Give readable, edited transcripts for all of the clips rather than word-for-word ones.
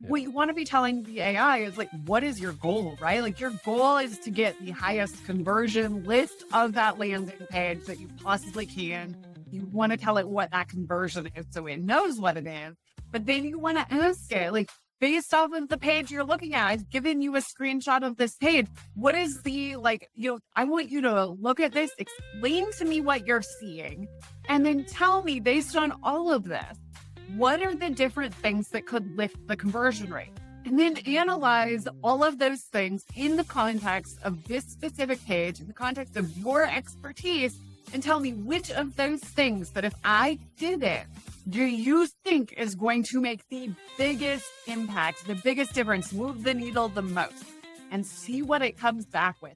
Yeah. what you want to be telling the AI is like, what is your goal, right? Like your goal is to get the highest conversion list of that landing page that you possibly can. You want to tell it what that conversion is so it knows what it is. But then you want to ask it, like, based off of the page you're looking at, I've given you a screenshot of this page. What is the, like, I want you to look at this, explain to me what you're seeing, and then tell me based on all of this, what are the different things that could lift the conversion rate? And then analyze all of those things in the context of this specific page, in the context of your expertise, and tell me which of those things that if I did it, do you think is going to make the biggest impact, the biggest difference, move the needle the most, and see what it comes back with.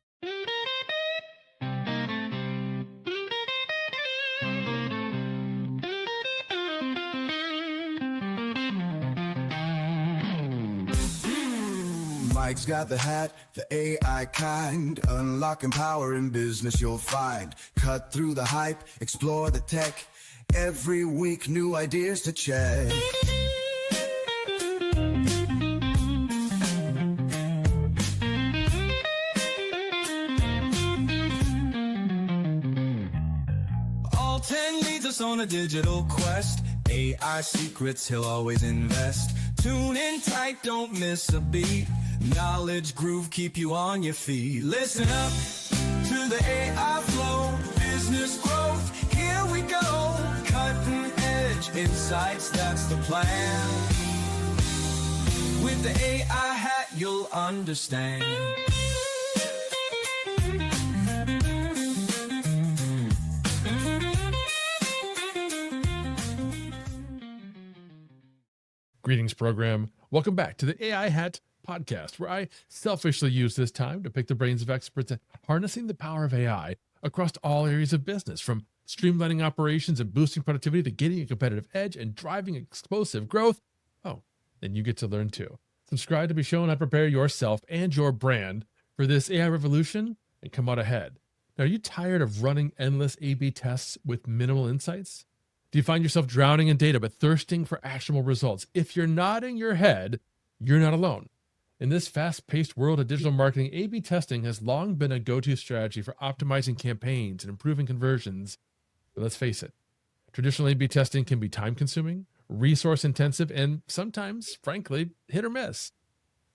Mike's got the hat, the AI kind. Unlocking power in business you'll find. Cut through the hype, explore the tech. Every week, new ideas to check. All 10 leads us on a digital quest. AI secrets he'll always invest. Tune in tight, don't miss a beat. Knowledge groove, keep you on your feet. Listen up to the AI flow. Business growth, here we go. Cutting edge insights, that's the plan. With the AI hat, you'll understand. Greetings, program. Welcome back to the AI Hat podcast, where I selfishly use this time to pick the brains of experts at harnessing the power of AI across all areas of business, from streamlining operations and boosting productivity to getting a competitive edge and driving explosive growth. Oh, then you get to learn too. Subscribe to be shown how to prepare yourself and your brand for this AI revolution and come out ahead. Now, are you tired of running endless A/B tests with minimal insights? Do you find yourself drowning in data but thirsting for actionable results? If you're nodding your head, you're not alone. In this fast-paced world of digital marketing, A/B testing has long been a go-to strategy for optimizing campaigns and improving conversions. But let's face it, traditional A/B testing can be time-consuming, resource-intensive, and sometimes, frankly, hit or miss.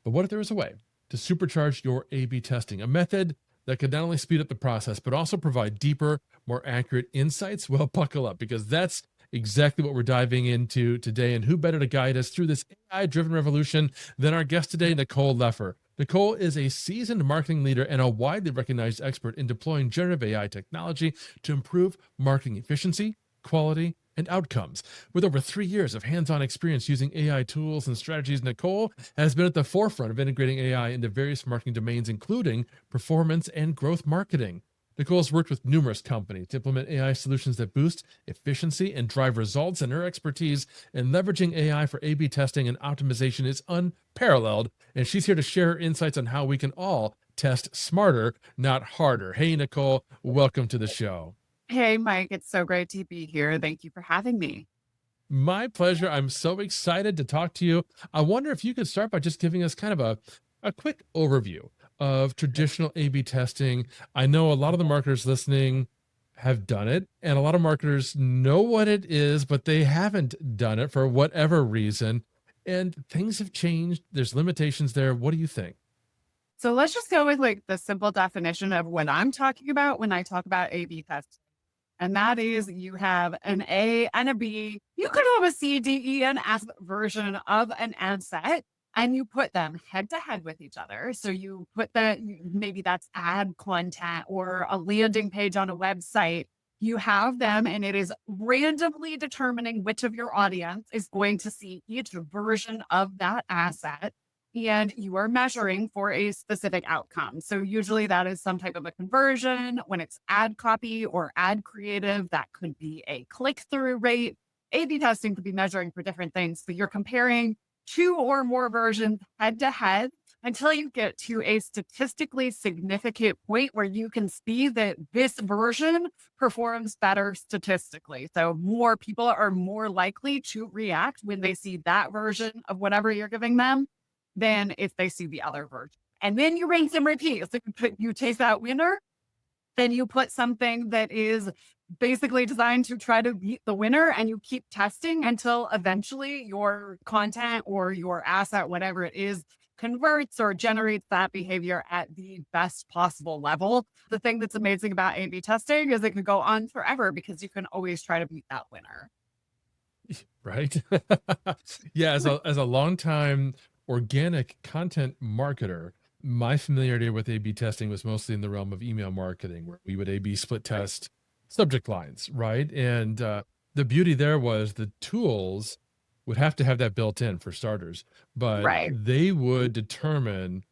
But what if there was a way to supercharge your A/B testing, a method that could not only speed up the process, but also provide deeper, more accurate insights? Well, buckle up, because that's exactly what we're diving into today. And who better to guide us through this AI-driven revolution than our guest today, Nicole Leffer. Nicole is a seasoned marketing leader and a widely recognized expert in deploying generative AI technology to improve marketing efficiency, quality, and outcomes. With over 3 years of hands-on experience using AI tools and strategies, Nicole has been at the forefront of integrating AI into various marketing domains, including performance and growth marketing. Nicole's worked with numerous companies to implement AI solutions that boost efficiency and drive results, and her expertise in leveraging AI for A/B testing and optimization is unparalleled, and she's here to share her insights on how we can all test smarter, not harder. Hey, Nicole, welcome to the show. Hey, Mike, it's so great to be here. Thank you for having me. My pleasure. I'm so excited to talk to you. I wonder if you could start by just giving us kind of a quick overview of traditional A/B testing. I know a lot of the marketers listening have done it, and a lot of marketers know what it is, but they haven't done it for whatever reason. And things have changed. There's limitations there. What do you think? So let's just go with like the simple definition of what I'm talking about when I talk about A/B testing. And that is you have an A and a B. You could have a C, D, E, and F version of an ad set, and you put them head to head with each other. So you put maybe that's ad content or a landing page on a website. You have them, and it is randomly determining which of your audience is going to see each version of that asset. And you are measuring for a specific outcome. So usually that is some type of a conversion. When it's ad copy or ad creative, that could be a click-through rate. A/B testing could be measuring for different things. So you're comparing 2 or more versions head to head until you get to a statistically significant point where you can see that this version performs better statistically. So more people are more likely to react when they see that version of whatever you're giving them than if they see the other version. And then you rinse and repeat. So you take that winner, then you put something that is basically designed to try to beat the winner, and you keep testing until eventually your content or your asset, whatever it is, converts or generates that behavior at the best possible level. The thing that's amazing about A/B testing is it can go on forever because you can always try to beat that winner. Right? Yeah, as a longtime organic content marketer, my familiarity with A/B testing was mostly in the realm of email marketing, where we would A/B split test subject lines, right? And the beauty there was the tools would have to have that built in for starters, but Right. they would determine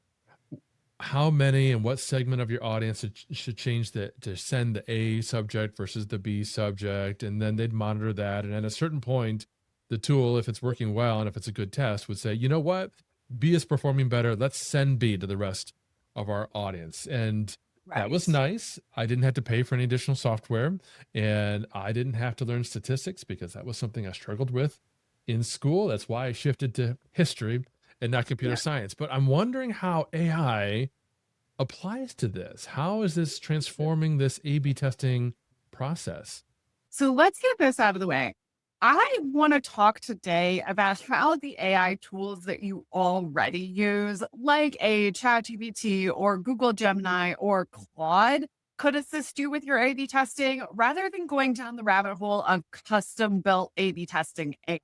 how many and what segment of your audience should change to send the A subject versus the B subject, and then they'd monitor that. And at a certain point, the tool, if it's working well and if it's a good test, would say, you know what, B is performing better. Let's send B to the rest of our audience. And that was Right. nice. I didn't have to pay for any additional software, and I didn't have to learn statistics because that was something I struggled with in school. That's why I shifted to history and not computer Yeah. science. But I'm wondering how AI applies to this. How is this transforming this A/B testing process? So let's get this out of the way. I want to talk today about how the AI tools that you already use, like a ChatGPT or Google Gemini or Claude, could assist you with your A/B testing rather than going down the rabbit hole of custom built A/B testing AI.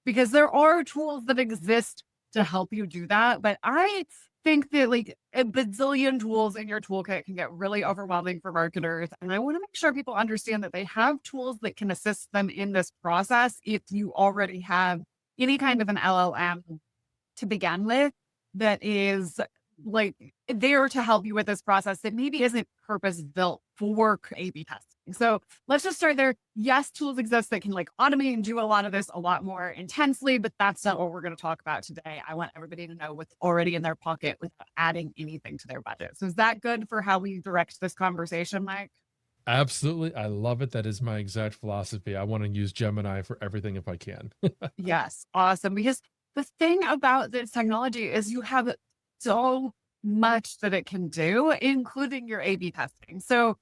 Because there are tools that exist to help you do that. But I think that like a bazillion tools in your toolkit can get really overwhelming for marketers. And I want to make sure people understand that they have tools that can assist them in this process if you already have any kind of an LLM to begin with that is like there to help you with this process that maybe isn't purpose built for A/B testing. So let's just start there. Yes, tools exist that can like automate and do a lot of this a lot more intensely, but that's not what we're going to talk about today. I want everybody to know what's already in their pocket without adding anything to their budget. So is that good for how we direct this conversation, Mike? Absolutely. I love it. That is my exact philosophy. I want to use Gemini for everything if I can. Yes, awesome. Because the thing about this technology is you have so much that it can do, including your A/B testing. So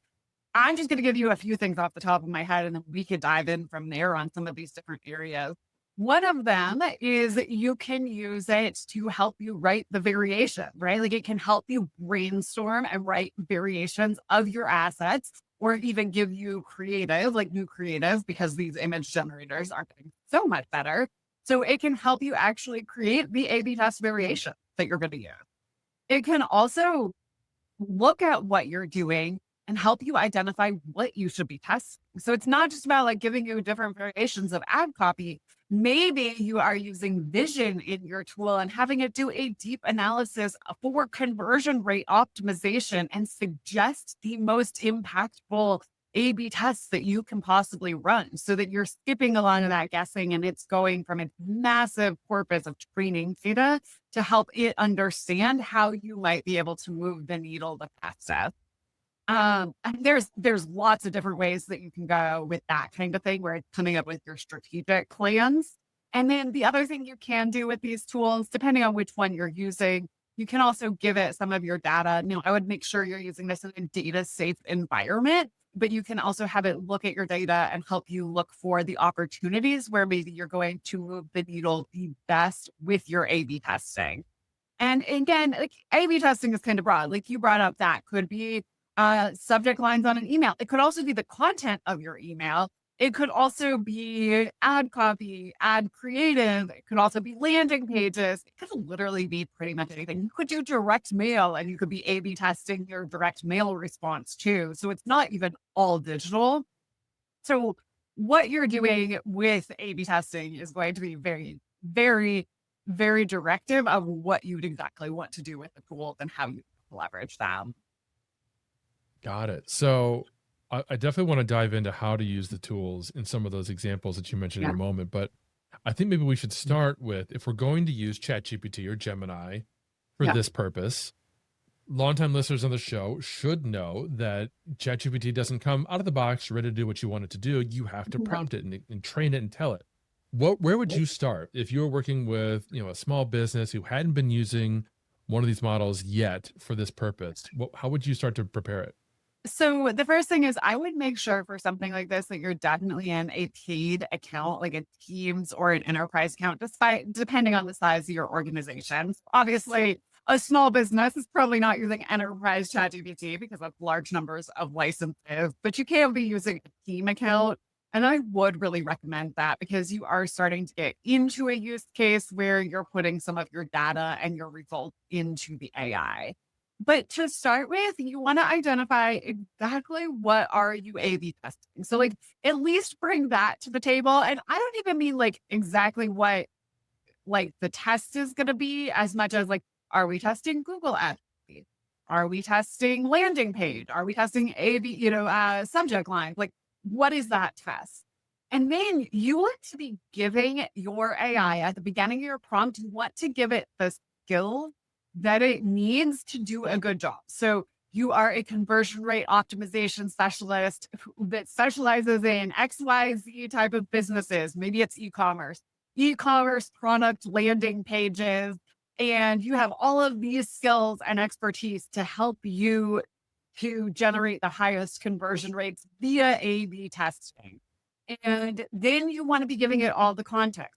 I'm just going to give you a few things off the top of my head, and then we could dive in from there on some of these different areas. One of them is that you can use it to help you write the variation, right? Like it can help you brainstorm and write variations of your assets, or even give you creative, like new creative, because these image generators are getting so much better. So it can help you actually create the A/B test variation that you're going to use. It can also look at what you're doing and help you identify what you should be testing. So it's not just about like giving you different variations of ad copy. Maybe you are using vision in your tool and having it do a deep analysis for conversion rate optimization and suggest the most impactful A/B tests that you can possibly run so that you're skipping a lot of that guessing and it's going from a massive corpus of training data to help it understand how you might be able to move the needle the fastest. And there's lots of different ways that you can go with that kind of thing where it's coming up with your strategic plans. And then the other thing you can do with these tools, depending on which one you're using, you can also give it some of your data. Now, I would make sure you're using this in a data safe environment, but you can also have it look at your data and help you look for the opportunities where maybe you're going to move the needle the best with your A/B testing. And again, like A/B testing is kind of broad. Like you brought up, that could be subject lines on an email. It could also be the content of your email. It could also be ad copy, ad creative. It could also be landing pages. It could literally be pretty much anything. You could do direct mail and you could be A/B testing your direct mail response too. So it's not even all digital. So what you're doing with A/B testing is going to be very, very, very directive of what you'd exactly want to do with the tools and how you leverage them. Got it. So I definitely want to dive into how to use the tools in some of those examples that you mentioned in Yeah. a moment. But I think maybe we should start with, if we're going to use ChatGPT or Gemini for Yeah. this purpose. Longtime listeners on the show should know that ChatGPT doesn't come out of the box ready to do what you want it to do. You have to prompt it and train it and tell it. Where would you start if you were working with a small business who hadn't been using one of these models yet for this purpose? How would you start to prepare it? So the first thing is I would make sure for something like this that you're definitely in a paid account, like a Teams or an enterprise account, depending on the size of your organization. Obviously, a small business is probably not using enterprise ChatGPT because of large numbers of licenses, but you can be using a team account. And I would really recommend that because you are starting to get into a use case where you're putting some of your data and your results into the AI. But to start with, you want to identify exactly what are you A/B testing. So, like, at least bring that to the table. And I don't even mean like exactly what like the test is going to be as much as like, are we testing Google Ads? Are we testing landing page? Are we testing A/B, subject line? Like, what is that test? And then you want to be giving your AI at the beginning of your prompt, you want to give it the skill that it needs to do a good job. So you are a conversion rate optimization specialist that specializes in XYZ type of businesses. Maybe it's e-commerce product landing pages, and you have all of these skills and expertise to help you to generate the highest conversion rates via A/B testing. And then you want to be giving it all the context.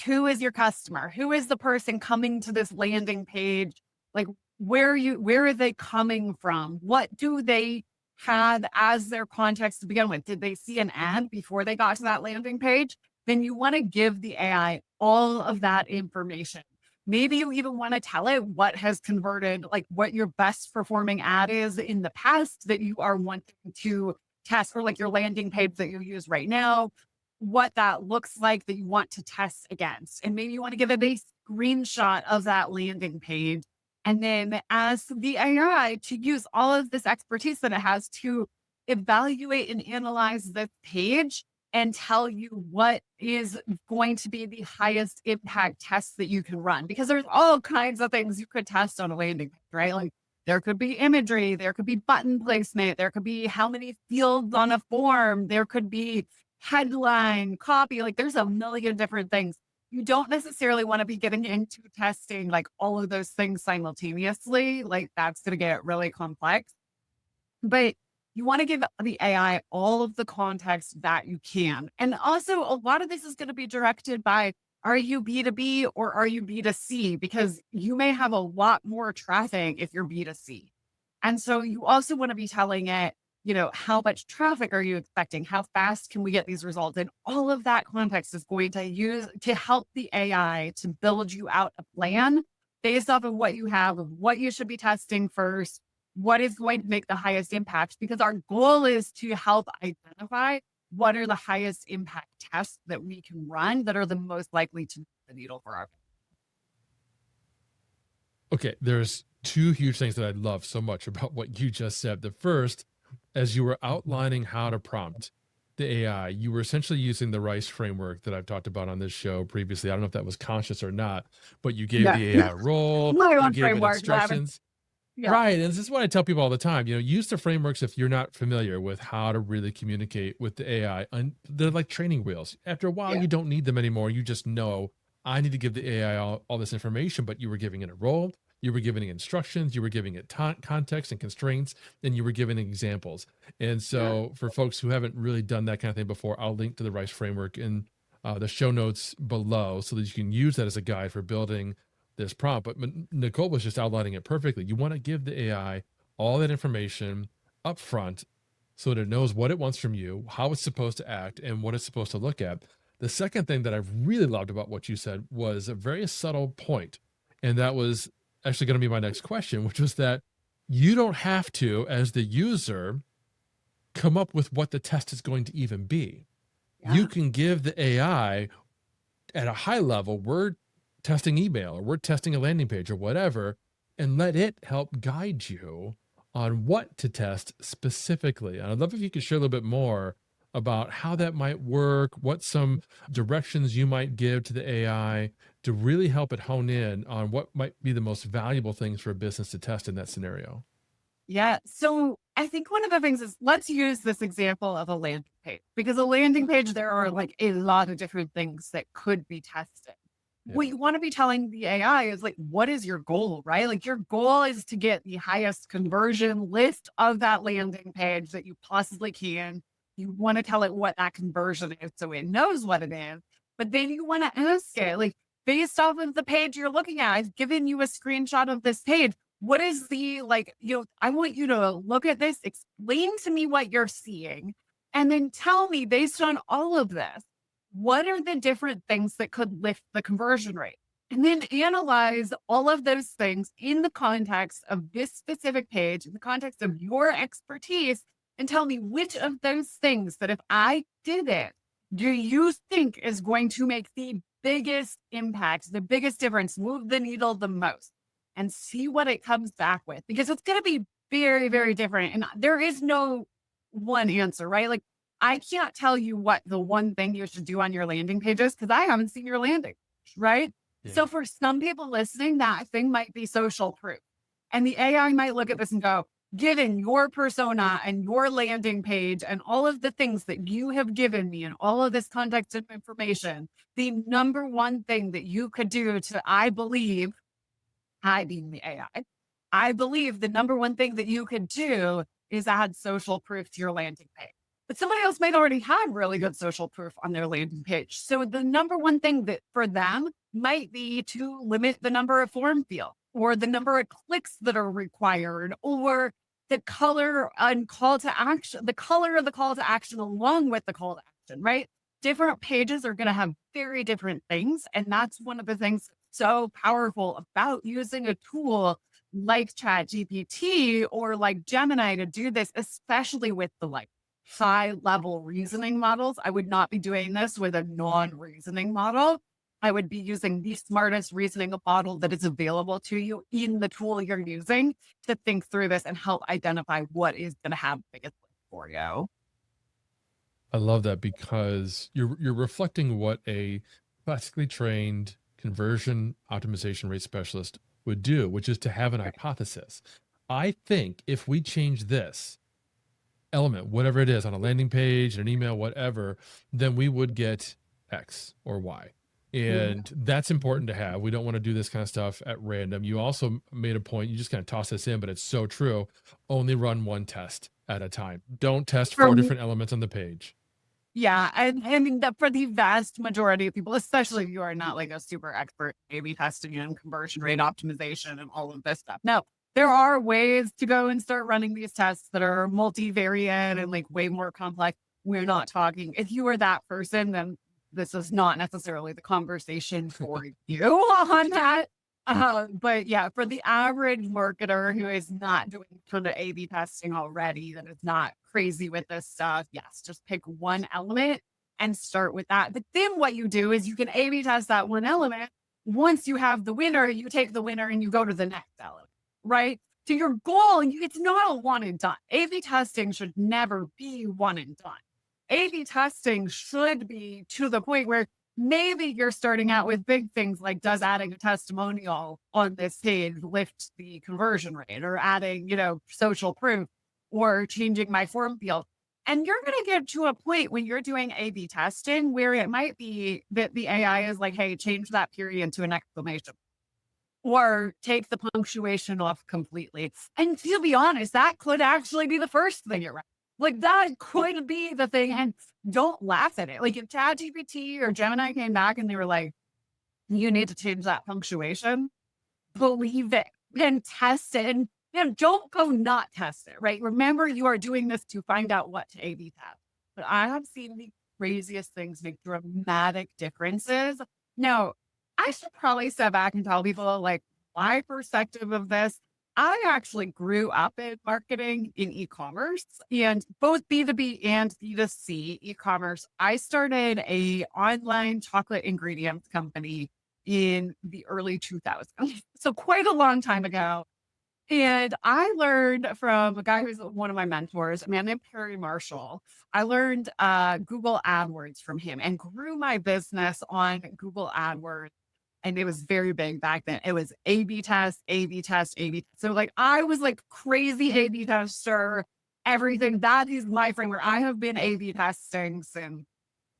Who is your customer? Who is the person coming to this landing page? Like, where are they coming from? What do they have as their context to begin with? Did they see an ad before they got to that landing page? Then you want to give the AI all of that information. Maybe you even want to tell it what has converted, like what your best performing ad is in the past that you are wanting to test, or like your landing page that you use right now, what that looks like that you want to test against. And maybe you want to give it a screenshot of that landing page and then ask the AI to use all of this expertise that it has to evaluate and analyze this page and tell you what is going to be the highest impact test that you can run. Because there's all kinds of things you could test on a landing page, right? Like there could be imagery, there could be button placement, there could be how many fields on a form, there could be headline, copy, like there's a million different things. You don't necessarily want to be getting into testing like all of those things simultaneously. Like that's going to get really complex. But you want to give the AI all of the context that you can. And also, a lot of this is going to be directed by, are you B2B or are you B2C? Because you may have a lot more traffic if you're B2C. And so you also want to be telling it, how much traffic are you expecting? How fast can we get these results? And all of that context is going to use to help the AI to build you out a plan based off of what you have, of what you should be testing first, what is going to make the highest impact, because our goal is to help identify what are the highest impact tests that we can run that are the most likely to move the needle for our. Okay, there's two huge things that I love so much about what you just said. The first, as you were outlining how to prompt the AI, you were essentially using the RICE framework that I've talked about on this show previously. I don't know if that was conscious or not, but you gave the AI a role, My you own gave it framework. instructions. Yeah. Right. And this is what I tell people all the time. Use the frameworks if you're not familiar with how to really communicate with the AI. And they're like training wheels. After a while, Yeah. you don't need them anymore. You just know I need to give the AI all this information, but you were giving it a role, you were giving it instructions, you were giving it context and constraints, and you were giving examples. And so for folks who haven't really done that kind of thing before, I'll link to the RICE framework in the show notes below so that you can use that as a guide for building this prompt. But Nicole was just outlining it perfectly. You want to give the AI all that information up front so that it knows what it wants from you, how it's supposed to act, and what it's supposed to look at. The second thing that I really loved about what you said was a very subtle point, and that was actually going to be my next question, which was that you don't have to, as the user, come up with what the test is going to even be. Yeah. You can give the AI at a high level, we're testing email or we're testing a landing page or whatever, and let it help guide you on what to test specifically. And I'd love if you could share a little bit more about how that might work, what some directions you might give to the AI to really help it hone in on what might be the most valuable things for a business to test in that scenario? Yeah. So I think one of the things is, let's use this example of a landing page, because a landing page, there are like a lot of different things that could be tested. Yeah. What you want to be telling the AI is like, what is your goal, right? Like your goal is to get the highest conversion list of that landing page that you possibly can. You want to tell it what that conversion is so it knows what it is. But then you want to ask it, like, based off of the page you're looking at, I've given you a screenshot of this page. What is the, like, I want you to look at this, explain to me what you're seeing, and then tell me, based on all of this, what are the different things that could lift the conversion rate? And then analyze all of those things in the context of this specific page, in the context of your expertise, and tell me which of those things that if I did it, do you think is going to make the biggest impact, the biggest difference, move the needle the most? And see what it comes back with, because it's going to be very, very different. And there is no one answer, right? Like, I can't tell you what the one thing you should do on your landing pages because I haven't seen your landing page, right? Yeah. So for some people listening, that thing might be social proof. And the AI might look at this and go, given your persona and your landing page and all of the things that you have given me and all of this context and information, the number one thing that you could do to, I believe, I being the AI, I believe the number one thing that you could do is add social proof to your landing page. But somebody else might already have really good social proof on their landing page. So the number one thing that for them might be to limit the number of form fields or the number of clicks that are required, or the color and call to action, the color of the call to action along with the call to action, right? Different pages are going to have very different things. And that's one of the things so powerful about using a tool like ChatGPT or like Gemini to do this, especially with the like high level reasoning models. I would not be doing this with a non-reasoning model. I would be using the smartest reasoning model that is available to you in the tool you're using to think through this and help identify what is going to have the biggest lift for you. I love that because you're reflecting what a classically trained conversion optimization rate specialist would do, which is to have an hypothesis. I think if we change this element, whatever it is, on a landing page, an email, whatever, then we would get X or Y. And that's important to have. We don't want to do this kind of stuff at random. You also made a point, you just kind of toss this in, but it's so true. Only run one test at a time. Don't test four different elements on the page. Yeah. And I mean, that for the vast majority of people, especially if you are not like a super expert A/B testing and conversion rate optimization and all of this stuff. No, there are ways to go and start running these tests that are multivariate and like way more complex. We're not talking, if you are that person, then this is not necessarily the conversation for you on that. But yeah, for the average marketer who is not doing a ton of A/B testing already, that is not crazy with this stuff, yes, just pick one element and start with that. But then what you do is you can A/B test that one element. Once you have the winner, you take the winner and you go to the next element, right? To your goal, and it's not a one and done. A/B testing should never be one and done. A/B testing should be to the point where maybe you're starting out with big things like, does adding a testimonial on this page lift the conversion rate, or adding, social proof, or changing my form field. And you're going to get to a point when you're doing A/B testing where it might be that the AI is like, hey, change that period to an exclamation, or take the punctuation off completely. And to be honest, that could actually be the first thing you're right. Like that could be the thing. And don't laugh at it. Like if ChatGPT or Gemini came back and they were like, you need to change that punctuation, believe it and test it. And don't go not test it, right? Remember, you are doing this to find out what to A/B test. But I have seen the craziest things make dramatic differences. Now, I should probably step back and tell people like my perspective of this. I actually grew up in marketing in e-commerce, and both B2B and B2C e-commerce. I started a online chocolate ingredients company in the early 2000s. So quite a long time ago. And I learned from a guy who's one of my mentors, a man named Perry Marshall. I learned Google AdWords from him and grew my business on Google AdWords. and it was very big back then. It was A/B test, A/B test, A/B. So like I was like crazy A/B tester, everything. That is my framework. I have been A/B testing since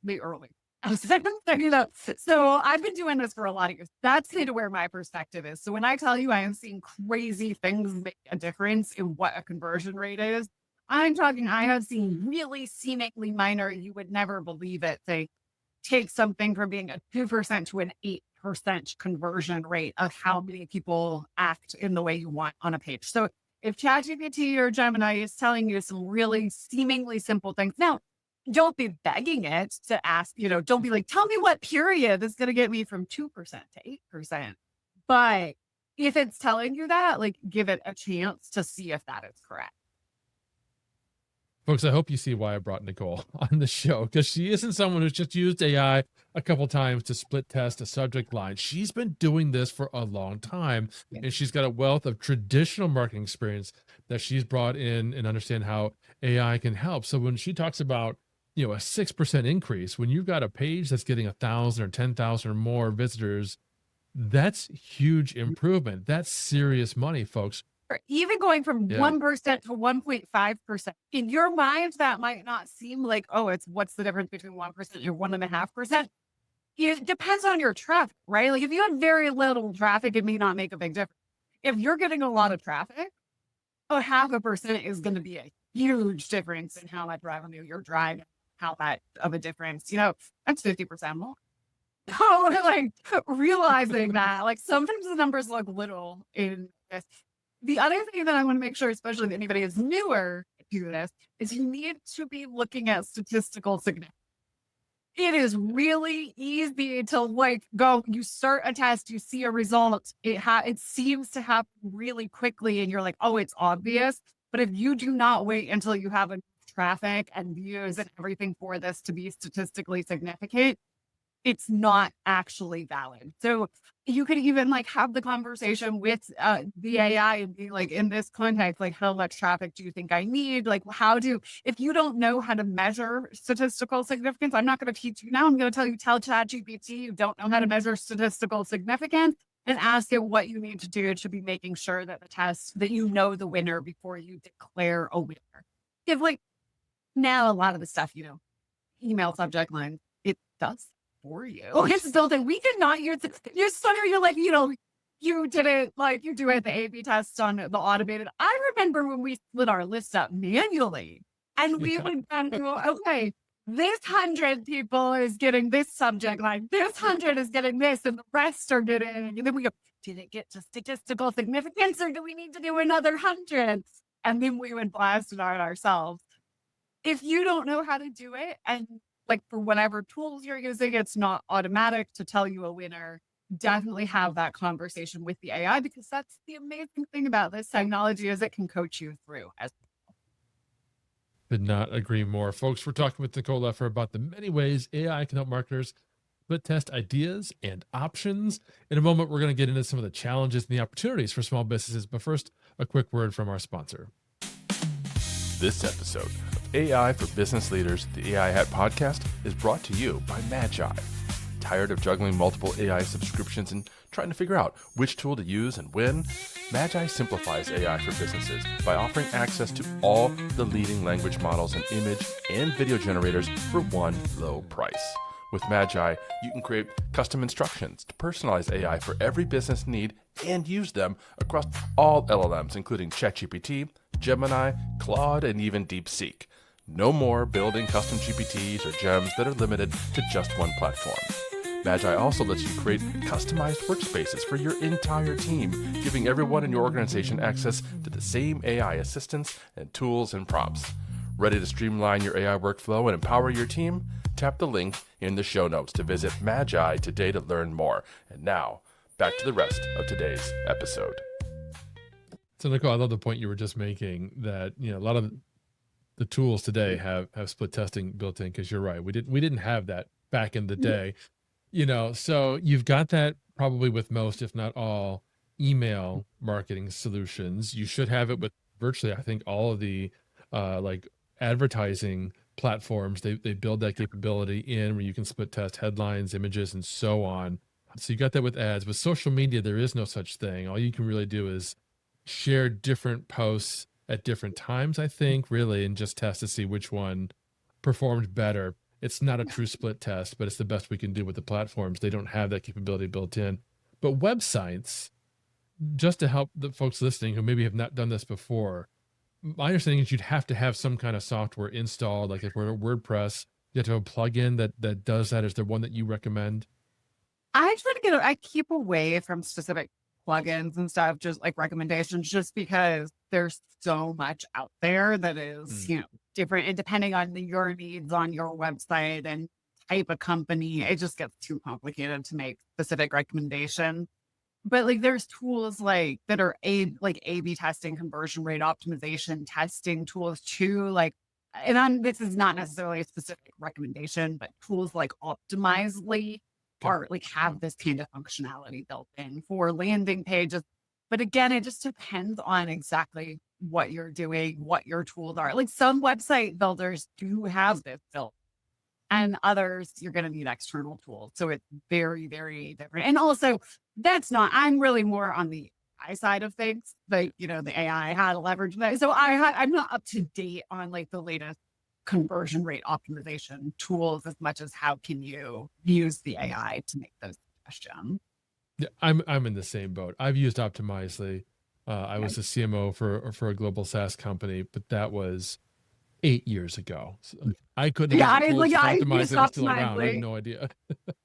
the early. You know, so I've been doing this for a lot of years. That's kind of where my perspective is. So when I tell you I am seeing crazy things make a difference in what a conversion rate is, I'm talking, I have seen really seemingly minor, you would never believe it. They take something from being a 2% to an 8% conversion rate of how many people act in the way you want on a page. So if ChatGPT or Gemini is telling you some really seemingly simple things, now don't be begging it to ask, you know, don't be like, tell me what period is going to get me from 2% to 8%. But if it's telling you that, like, give it a chance to see if that is correct. Folks, I hope you see why I brought Nicole on the show, because she isn't someone who's just used AI a couple times to split test a subject line. She's been doing this for a long time, and she's got a wealth of traditional marketing experience that she's brought in and understand how AI can help. So when she talks about, you know, a 6% increase, when you've got a page that's getting 1,000 or 10,000 or more visitors, that's huge improvement. That's serious money, folks. Or even going from 1% to 1.5%. In your mind, that might not seem like, oh, it's what's the difference between 1% and 1.5%. It depends on your traffic, right? Like if you have very little traffic, it may not make a big difference. If you're getting a lot of traffic, 0.5% is going to be a huge difference in how much revenue you're driving, how that of a difference, you know, that's 50% more. Oh, like realizing that, like sometimes the numbers look little in this. The other thing that I want to make sure, especially if anybody is newer to this, is you need to be looking at statistical significance. It is really easy to like go, you start a test, you see a result, it seems to happen really quickly and you're like, oh, it's obvious. But if you do not wait until you have enough traffic and views and everything for this to be statistically significant, it's not actually valid. So you could even like have the conversation with the AI and be like, in this context, like how much traffic do you think I need? Like if you don't know how to measure statistical significance, I'm not going to teach you now. I'm going to tell ChatGPT, you don't know how to measure statistical significance, and ask it what you need to do to be making sure that the test, that you know the winner before you declare a winner. If like now a lot of the stuff, you know, email subject line, it does for you. It's still that we did not use it. You're like, you know, you did it like you do it the A/B test on the automated. I remember when we split our list up manually and we went down to, okay, this 100 people is getting this subject line, this 100 is getting this, and the rest are getting, and then we go, did it get to statistical significance or do we need to do another 100? And then we would blast it out ourselves. If you don't know how to do it, and like for whatever tools you're using, it's not automatic to tell you a winner, definitely have that conversation with the AI, because that's the amazing thing about this technology is it can coach you through. Could not agree more. Folks, we're talking with Nicole Leffer about the many ways AI can help marketers split test ideas and options. In a moment, we're going to get into some of the challenges and the opportunities for small businesses. But first, a quick word from our sponsor. This episode of AI for Business Leaders, the AI Hat podcast, is brought to you by Magi. Tired of juggling multiple AI subscriptions and trying to figure out which tool to use and when? Magi simplifies AI for businesses by offering access to all the leading language models and image and video generators for one low price. With Magi, you can create custom instructions to personalize AI for every business need and use them across all LLMs, including ChatGPT, Gemini, Claude, and even DeepSeek. No more building custom GPTs or gems that are limited to just one platform. Magi also lets you create customized workspaces for your entire team, giving everyone in your organization access to the same AI assistants and tools and prompts. Ready to streamline your AI workflow and empower your team? Tap the link in the show notes to visit Magi today to learn more. And now, back to the rest of today's episode. So Nicole, I love the point you were just making that, you know, a lot of the tools today have split testing built in, because you're right. We didn't have that back in the day, you know, so you've got that probably with most, if not all, email marketing solutions. You should have it with virtually, I think, all of the like advertising platforms. They build that capability in where you can split test headlines, images, and so on. So you got that with ads. With social media, there is no such thing. All you can really do is share different posts at different times, I think, really, and just test to see which one performed better. It's not a true split test, but it's the best we can do with the platforms. They don't have that capability built in. But websites, just to help the folks listening who maybe have not done this before, my understanding is you'd have to have some kind of software installed, like if we're WordPress, you have to have a plugin that does that. Is there one that you recommend? I keep away from specific plugins and stuff, just like recommendations, just because there's so much out there that is, different. And depending on your needs on your website and type of company, it just gets too complicated to make specific recommendations. But like there's tools like that are A/B testing, conversion rate optimization, testing tools too. This is not necessarily a specific recommendation, but tools like Optimizely are like have this kind of functionality built in for landing pages. But again, it just depends on exactly what you're doing, what your tools are. Like some website builders do have this built, and others you're going to need external tools. So it's very, very different. And also, I'm really more on the AI side of things. The AI had to leverage that. So I'm not up to date on like the latest conversion rate optimization tools as much as how can you use the AI to make those suggestions. Yeah, I'm in the same boat. I've used Optimizely. I was a CMO for a global SaaS company, but that was 8 years ago. So I couldn't. I used Optimizely was still around. I Optimizely. have no idea.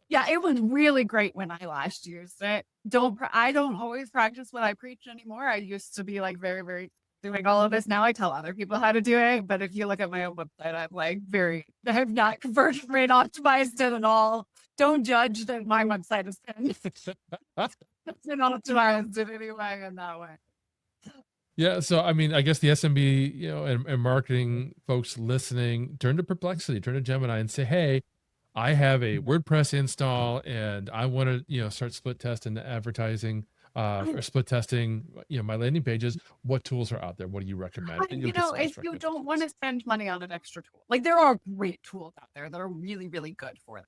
Yeah, it was really great when I last used it. I don't always practice what I preach anymore. I used to be like very, very doing all of this. Now I tell other people how to do it. But if you look at my own website, I have not conversion rate optimized it at all. Don't judge that my website is not optimized in any way in that way. Yeah. So, I mean, I guess the SMB, and marketing folks listening, turn to Perplexity, turn to Gemini and say, hey, I have a WordPress install and I want to, start split testing advertising, or split testing, my landing pages. What tools are out there? What do you recommend? And If you don't want to spend money on an extra tool, like there are great tools out there that are really, really good for it.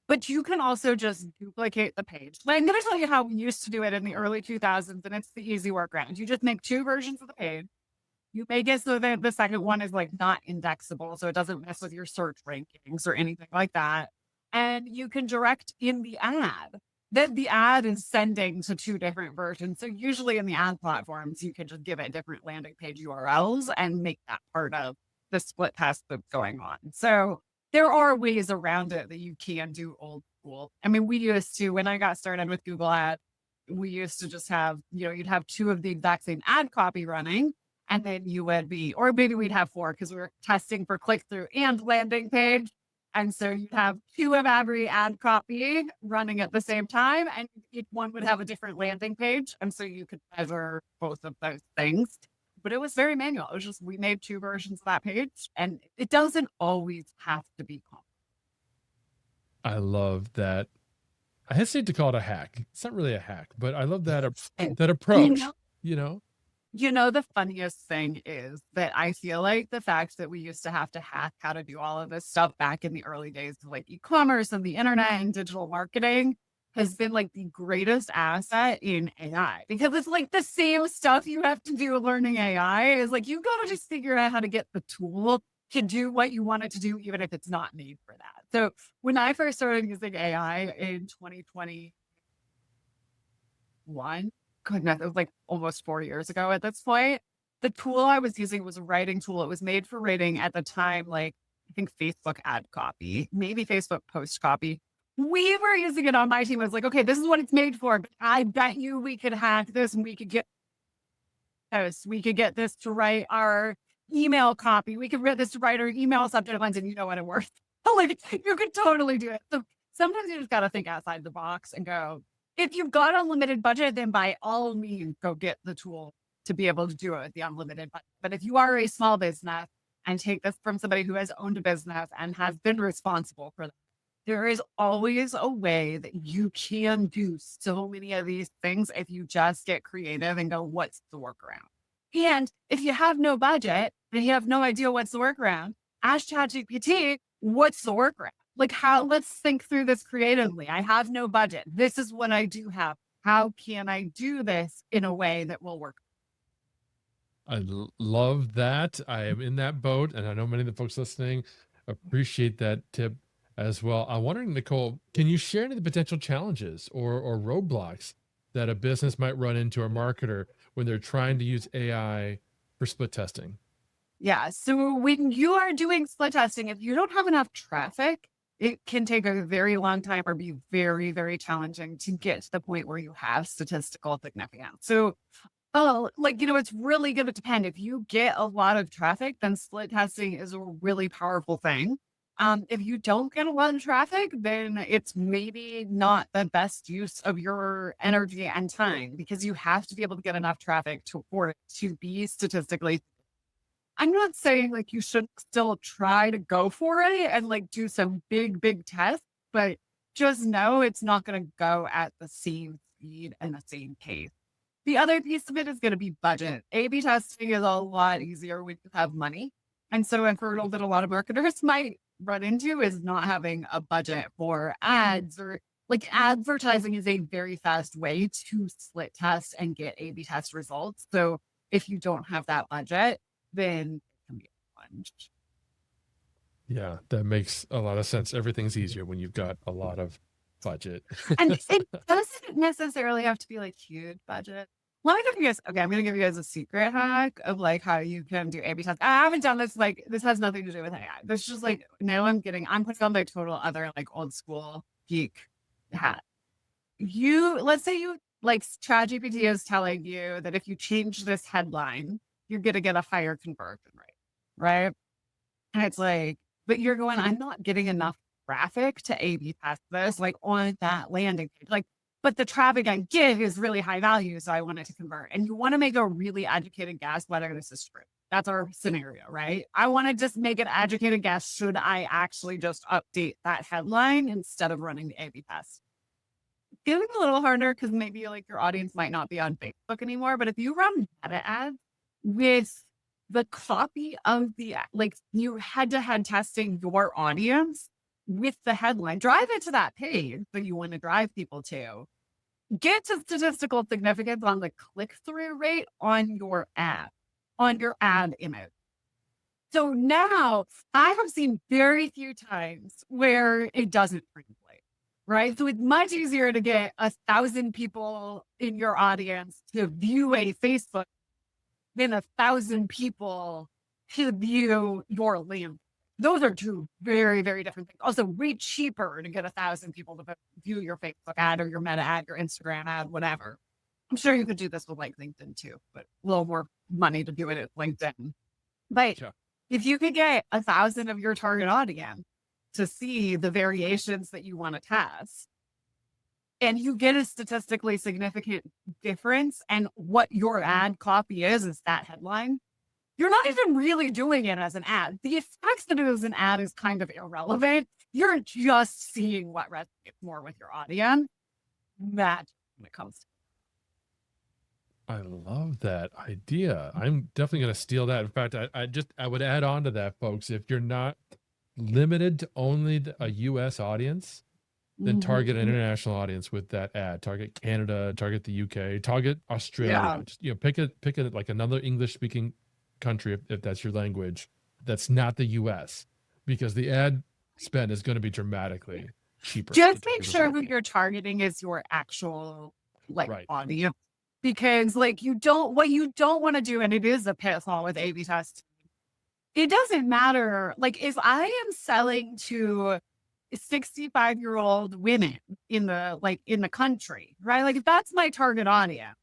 But you can also just duplicate the page. I'm going to tell you how we used to do it in the early 2000s, and it's the easy workaround. You just make 2 versions of the page. You make it so that the second one is like not indexable, so it doesn't mess with your search rankings or anything like that. And you can direct in the ad that the ad is sending to 2 different versions. So usually in the ad platforms, you can just give it different landing page URLs and make that part of the split test that's going on. So there are ways around it that you can do old school. I mean, we used to, when I got started with Google Ads, we used to just have, you'd have 2 of the exact same ad copy running, and then you would be, or maybe we'd have 4 because we were testing for click-through and landing page. And so you'd have 2 of every ad copy running at the same time, and each one would have a different landing page. And so you could measure both of those things. But it was very manual. It was just, we made 2 versions of that page, and it doesn't always have to be complicated. I love that. I hesitate to call it a hack. It's not really a hack, but I love that that approach. The funniest thing is that I feel like the fact that we used to have to hack how to do all of this stuff back in the early days of like e-commerce and the internet and digital marketing has been like the greatest asset in AI, because it's like the same stuff you have to do learning AI is like, you got to just figure out how to get the tool to do what you want it to do, even if it's not made for that. So when I first started using AI in 2021, goodness, it was like almost 4 years ago at this point, the tool I was using was a writing tool. It was made for writing at the time, like I think Facebook ad copy, maybe Facebook post copy. We were using it on my team. I was like, okay, this is what it's made for, but I bet you we could hack this and we could get this to write our email copy. We could get this to write our email subject lines, and you know what it works. Like, you could totally do it. So sometimes you just got to think outside the box and go, if you've got unlimited budget, then by all means, go get the tool to be able to do it with the unlimited budget. But if you are a small business, and take this from somebody who has owned a business and has been responsible for that, there is always a way that you can do so many of these things if you just get creative and go, what's the workaround? And if you have no budget and you have no idea what's the workaround, ask ChatGPT, what's the workaround? Like let's think through this creatively. I have no budget. This is what I do have. How can I do this in a way that will work? Love that. I am in that boat, and I know many of the folks listening appreciate that tip as well. I'm wondering, Nicole, can you share any of the potential challenges or roadblocks that a business might run into, a marketer, when they're trying to use AI for split testing? Yeah. So when you are doing split testing, if you don't have enough traffic, it can take a very long time or be very, very challenging to get to the point where you have statistical significance. So, it's really going to depend. If you get a lot of traffic, then split testing is a really powerful thing. If you don't get a lot of traffic, then it's maybe not the best use of your energy and time, because you have to be able to get enough traffic for it to be statistically. I'm not saying like you should still try to go for it and like do some big, big tests, but just know it's not going to go at the same speed and the same pace. The other piece of it is going to be budget. A/B testing is a lot easier when you have money. And so a hurdle that a lot of marketers might run into is not having a budget for ads, or like advertising is a very fast way to split test and get A/B test results. So if you don't have that budget, then it can be a challenge. Yeah, that makes a lot of sense. Everything's easier when you've got a lot of budget. And it doesn't necessarily have to be like huge budget. Let me give you guys, okay, I'm going to give you guys a secret hack of like how you can do A/B tests. I haven't done this, like, this has nothing to do with AI. This is just like, now I'm putting on my total other like old school geek hat. Let's say you like ChatGPT is telling you that if you change this headline, you're going to get a higher conversion rate, right? And it's like, but you're going, I'm not getting enough traffic to A/B test this, like on that landing page. Like, but the traffic I get is really high value, so I want it to convert. And you want to make a really educated guess whether this is true. That's our scenario, right? I want to just make an educated guess. Should I actually just update that headline instead of running the A/B test? Getting a little harder because maybe like your audience might not be on Facebook anymore. But if you run meta ads with the copy of like you head-to-head testing your audience with the headline, drive it to that page that you want to drive people to, get to statistical significance on the click-through rate on your ad image. So now I have seen very few times where it doesn't translate, right? So it's much easier to get 1,000 people in your audience to view a Facebook than 1,000 people to view your landing. Those are two very, very different things. Also, way cheaper to get 1,000 people to view your Facebook ad or your Meta ad, your Instagram ad, whatever. I'm sure you could do this with like LinkedIn too, but a little more money to do it at LinkedIn. But if you could get 1,000 of your target audience to see the variations that you want to test, and you get a statistically significant difference, and what your ad copy is that headline, you're not even really doing it as an ad. The effects that it is an ad is kind of irrelevant. You're just seeing what resonates more with your audience. That when it comes to. I love that idea. I'm definitely going to steal that. In fact, I would add on to that, folks. If you're not limited to only a U.S. audience, then target an international audience with that ad. Target Canada, target the UK, target Australia. Yeah. Just, pick a like another English speaking country if that's your language. That's not the US, because the ad spend is going to be dramatically cheaper. Just make sure who you're targeting is your actual audience, because like what you don't want to do, and it is a pitfall with A/B testing. It doesn't matter. Like if I am selling to 65-year-old women in the country, right? Like if that's my target audience,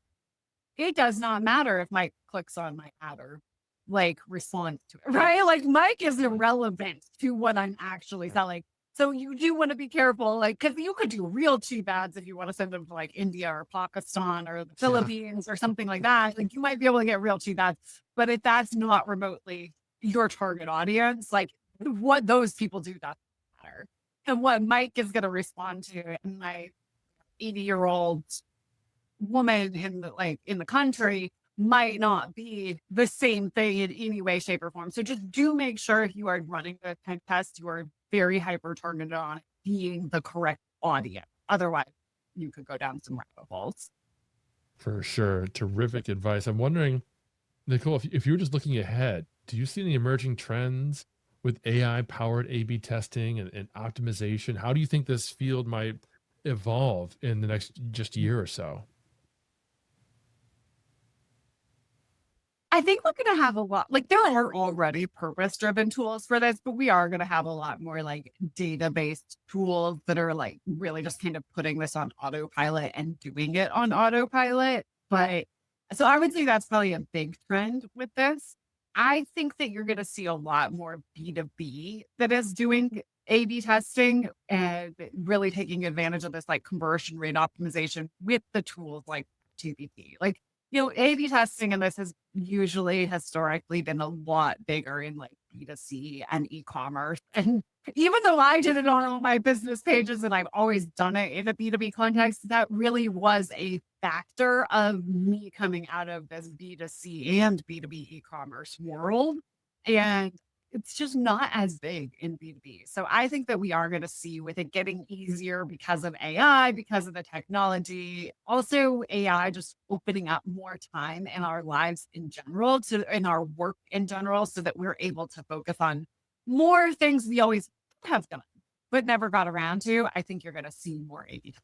it does not matter if Mike clicks on my ad or like responds to it, right? Like Mike is irrelevant to what I'm actually selling. So you do want to be careful, like, because you could do real cheap ads if you want to send them to like India or Pakistan or the Philippines or something like that. Like you might be able to get real cheap ads, but if that's not remotely your target audience, like what those people do doesn't matter. And what Mike is going to respond to, and my 80-year-old woman in the country might not be the same thing in any way, shape, or form. So just do make sure if you are running the test, you are very hyper targeted on being the correct audience. Otherwise, you could go down some rabbit holes. For sure. Terrific advice. I'm wondering, Nicole, if you were just looking ahead, do you see any emerging trends with AI powered A/B testing and optimization? How do you think this field might evolve in the next just year or so? I think we're going to have a lot, like there are already purpose driven tools for this, but we are going to have a lot more like data based tools that are like really just kind of putting this on autopilot and doing it on autopilot. But so I would say that's probably a big trend with this. I think that you're going to see a lot more B2B that is doing A/B testing and really taking advantage of this like conversion rate optimization with the tools like GPT. Like, A/B testing and this has usually historically been a lot bigger in like B2C and e-commerce. And even though I did it on all my business pages and I've always done it in a B2B context, that really was a factor of me coming out of this B2C and B2B e-commerce world. And it's just not as big in B2B. So I think that we are going to see with it getting easier because of AI, because of the technology, also AI just opening up more time in our lives in general, in our work in general, so that we're able to focus on more things we always have done, but never got around to. I think you're going to see more A/B.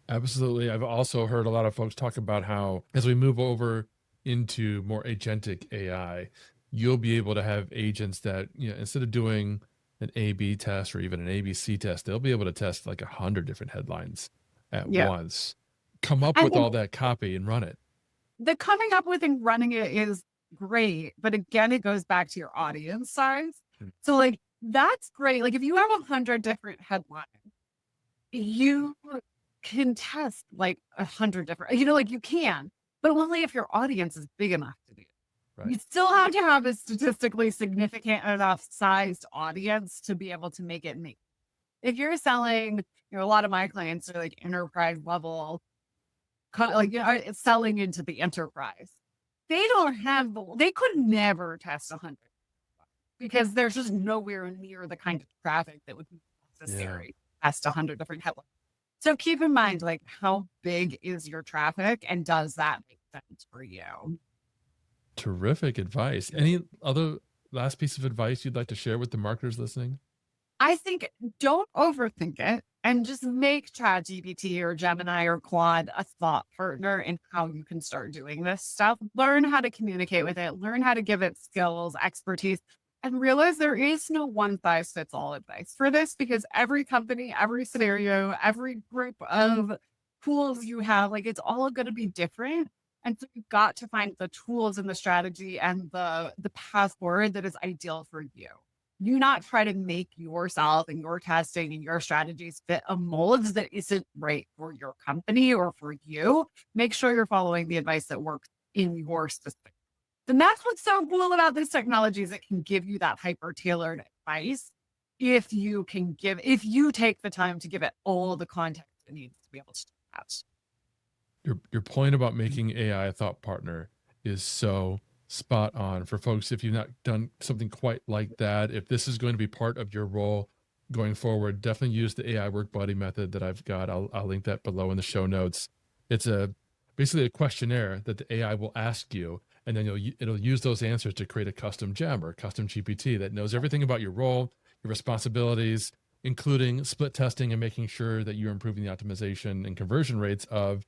Absolutely. I've also heard a lot of folks talk about how as we move over into more agentic AI, you'll be able to have agents that, instead of doing an A/B test or even an ABC test, they'll be able to test like 100 different headlines at once, come up with all that copy and run it. The coming up with and running it is great. But again, it goes back to your audience size. So like, that's great. Like if you have 100 different headlines, you can test like 100 different, like you can, but only if your audience is big enough to do it. Right. You still have to have a statistically significant enough sized audience to be able to make it make. If you're selling, a lot of my clients are like enterprise level, selling into the enterprise. They don't have, they could never test 100 because there's just nowhere near the kind of traffic that would be necessary to test 100 different headlines. So keep in mind, like, how big is your traffic and does that make sense for you? Terrific advice. Any other last piece of advice you'd like to share with the marketers listening? I think don't overthink it and just make ChatGPT or Gemini or Claude a thought partner in how you can start doing this stuff. Learn how to communicate with it, learn how to give it skills, expertise, and realize there is no one size fits all advice for this because every company, every scenario, every group of tools you have, like it's all going to be different. And so you've got to find the tools and the strategy and the path forward that is ideal for you. Do not try to make yourself and your testing and your strategies fit a mold that isn't right for your company or for you. Make sure you're following the advice that works in your specific. And that's what's so cool about this technology is it can give you that hyper tailored advice if you take the time to give it all the context it needs to be able to do that. Your point about making AI a thought partner is so spot on for folks. If you've not done something quite like that, if this is going to be part of your role going forward, definitely use the AI Work Buddy method that I've got. I'll link that below in the show notes. It's basically a questionnaire that the AI will ask you, and then it'll use those answers to create a custom gem or a custom GPT that knows everything about your role, your responsibilities, including split testing and making sure that you're improving the optimization and conversion rates of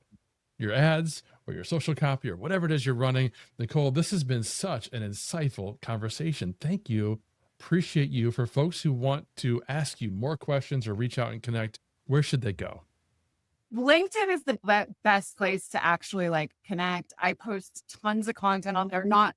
your ads or your social copy or whatever it is you're running. Nicole, this has been such an insightful conversation. Thank you. Appreciate you. For folks who want to ask you more questions or reach out and connect, where should they go? LinkedIn is the best place to actually like connect. I post tons of content on there, not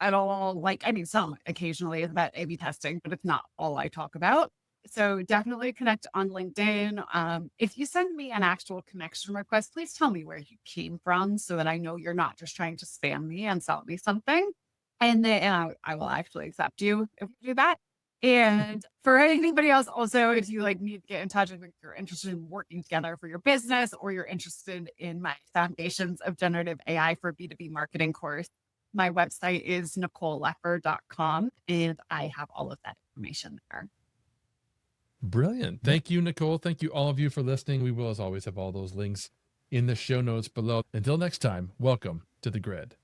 at all. Some occasionally is about A/B testing, but it's not all I talk about. So definitely connect on LinkedIn. If you send me an actual connection request, please tell me where you came from so that I know you're not just trying to spam me and sell me something. And then I will actually accept you if you do that. And for anybody else, also, if you need to get in touch, if you're interested in working together for your business or you're interested in my Foundations of Generative AI for B2B Marketing course, My website is NicoleLeffer.com, and I have all of that information there. Brilliant. Thank you, Nicole. Thank you, all of you, for listening. We will, as always, have all those links in the show notes below. Until next time, welcome to the grid.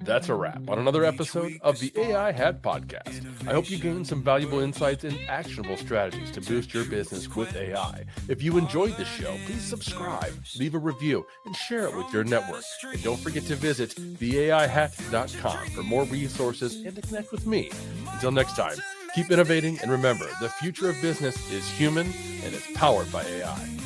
That's a wrap on another episode of the AI Hat Podcast. I hope you gained some valuable insights and actionable strategies to boost your business with AI. If you enjoyed the show, please subscribe, leave a review, and share it with your network. And don't forget to visit theaihat.com for more resources and to connect with me. Until next time, keep innovating, and remember, the future of business is human and it's powered by AI.